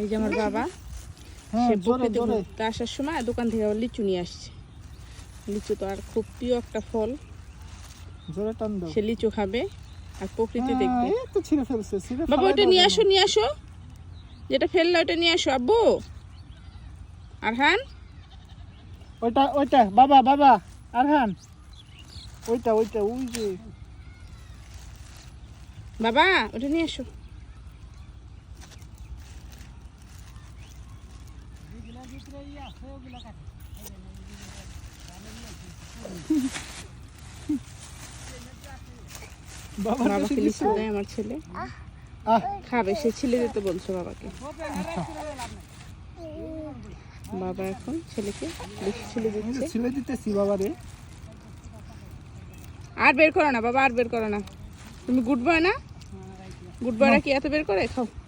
এই যে আমার বাবা সে বকরিতে ঘুরতে আসার সময় দোকান থেকে আবার লিচু নিয়ে আসছে। লিচু তো আর খুব প্রিয় একটা ফল, সে লিচু খাবে আর প্রকৃতি দেখবে। বাবা ওটা নিয়ে আসো, নিয়ে আসো, যেটা ফেললে ওটা নিয়ে আসো আব্বু। আরহান ওইটা ওইটা বাবা বাবা আরহান ওইটা ওইটা ওই যে বাবা ওটা নিয়ে আসো। বাবাকে লিচু দেয় আমার ছেলে, খাবে, সে ছিলে দিতে বলছে বাবাকে। বাবা এখন ছেলেকে বেশি ছিলে দিচ্ছে। ছিলে দিতেছি বাবারে। আর বের করো না বাবা, আর বের করো না। তুমি গুড বয় না? গুড বয়রা কি এত বের করে? খাও।